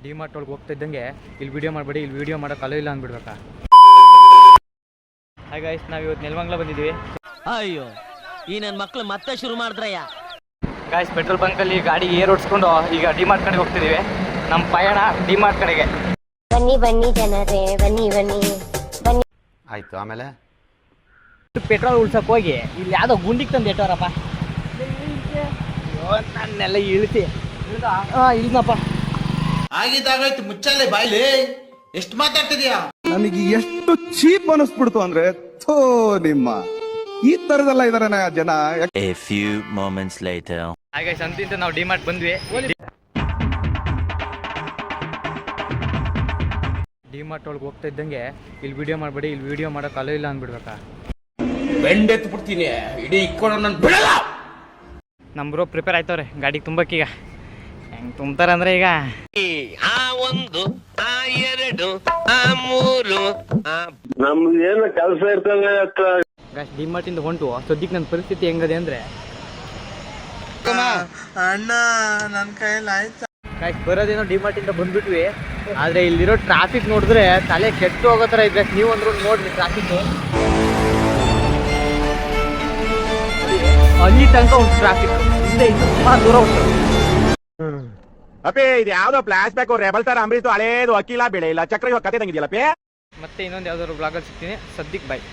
ಡಿಮಾರ್ಟ್ ಒಳಗೆ ಹೋಗ್ತಾ ಇದ್ದಂಗೆ ಇಲ್ಲಿ ವಿಡಿಯೋ ಮಾಡಬೇಡಿ, ಇಲ್ಲಿ ವಿಡಿಯೋ ಮಾಡೋಕೆ ಅಲೋ ಇಲ್ಲ ಅಂದ್ಬಿಡ್ಬೇಕಾ. ಹಾಯ್ ಗೈಸ್, ನಾವು ಇವತ್ತು ನೆಲಮಂಗಲ ಬಂದಿದ್ದೀವಿ. ಅಯ್ಯೋ, ಈ ನನ್ನ ಮಕ್ಳು ಮತ್ತೆ ಶುರು ಮಾಡಿದ್ರಯ್ಯ. ಗೈಸ್, ಪೆಟ್ರೋಲ್ ಬಂಕಲ್ಲಿ ಗಾಡಿ ಏರ್ ಓಡಿಸ್ಕೊಂಡು ಈಗ ಡಿಮಾರ್ಟ್ ಕಡೆಗೆ ಹೋಗ್ತಿದ್ದೀವಿ. ನಮ್ಮ ಪಯಣ ಡಿಮಾರ್ಟ್ ಕಡೆಗೆ. ಬನ್ನಿ ಬನ್ನಿ ಜನರೇ, ಬನ್ನಿ ಬನ್ನಿ ಬನ್ನಿ. ಆಯ್ತು, ಆಮೇಲೆ ಪೆಟ್ರೋಲ್ ಉಳ್ಸಕ್ಕೆ ಹೋಗಿ ಇಲ್ಲಿ ಯಾವುದೋ ಗುಂಡಿಗೆ ತಂದು ಇಟ್ಟವರಪ್ಪ. ನನ್ನೆಲ್ಲ ಇಳಿಸಿ ಇಳಿದಪ್ಪ. ಆಗಿದ್ದಾಗಾಯ್ತು, ಮುಚ್ಚಾಲೆ ಬಾಯ್ಲಿ. ಎಷ್ಟು ಮಾತಾಡ್ತಿದ್ಯಾ? ನನಗೆ ಎಷ್ಟು ಚೀಪ್ ಅನಿಸ್ಬಿಡ್ತು ಅಂದ್ರೆ, ಥೋ ನಿಮ್ಮ ಈ ತರದೆಲ್ಲ ಇದಾರೆ ಜನ. A few moments later. ಹಾಗೆ ಸಂತಿಂತ ನಾವು ಡಿಮಾರ್ಟ್ ಬಂದ್ವಿ. ಡಿಮಾರ್ಟ್ ಒಳಗೆ ಹೋಗ್ತಾ ಇದ್ದಂಗೆ ಇಲ್ಲಿ ವಿಡಿಯೋ ಮಾಡಬೇಡಿ, ಇಲ್ಲಿ ವಿಡಿಯೋ ಮಾಡೋಕೆ ಅಲೋ ಇಲ್ಲ ಅಂದ್ಬಿಡ್ಬೇಕಾ. ಬೆಂಡೆತ್ತು ಬಿಡ್ತೀನಿ, ಇಡೀ ಇಕ್ಕೊಂಡು ನನ್ನ ಬಿಡಲ್ಲ. ನಮ್ಮ ಬ್ರೋ ಪ್ರಿಪೇರ್ ಆಯ್ತವ್ರೆ ಗಾಡಿಗೆ ತುಂಬಕ್ಕೀಗ. ಹೆಂಗೆ ತುಂಬ್ತಾರಂದ್ರೆ ಈಗ ಆ ಒಂದು, ಆ ಎರಡು, ಆ ಮೂರು, ನಮ್ದು ಏನು ಕೆಲಸ ಇರ್ತದೆ ಅಕ್ಕ. ಗಾಯ್ಸ್, ಡಿಮಾರ್ಟಿಂದ ಹೊಂಟು ಸದ್ಯಕ್ಕೆ ನನ್ನ ಪರಿಸ್ಥಿತಿ ಹೆಂಗದೆ ಅಂದರೆ, ಅಣ್ಣ ನನ್ನ ಕೈಯಲ್ಲಿ ಆಯ್ತು. ಗಾಯ್ಸ್ ಬರೋದೇನೋ ಡಿಮಾರ್ಟಿಂದ ಬಂದ್ಬಿಟ್ವಿ, ಆದರೆ ಇಲ್ಲಿರೋ ಟ್ರಾಫಿಕ್ ನೋಡಿದ್ರೆ ತಲೆ ಕೆಟ್ಟು ಹೋಗೋ ಥರ ಇದೆ. ನೀವು ಅಂದ್ರೂ ನೋಡ್ರಿ ಟ್ರಾಫಿಕ್, ಅಲ್ಲಿ ತನಕ ಒಂದು ಟ್ರಾಫಿಕ್, ಹಿಂದೆ ಇನ್ನು ಸುಮಾರು ದೂರ ಉಂಟು. ಅಪ್ಪೇ, ಇದು ಯಾವ್ದೋ ಫ್ಲಾಶ್ ಬ್ಯಾಕ್ ರೆಬಲ್ ತರ ಅಂಬರೀತು ಹಳೇದು ಅಕ್ಕಿಲ್ಲ ಬೆಳೆ ಇಲ್ಲ ಚಕ್ರ ಕತೆ ತಂಗಿದ್ಯಲ್ಲಪ್ಪೇ. ಮತ್ತೆ ಇನ್ನೊಂದು ಯಾವ್ದಾದ್ರು ಬ್ಲಾಗಲ್ಲಿ ಸಿಗ್ತೀನಿ. ಸದ್ಯಕ್ಕೆ ಬಾಯ್.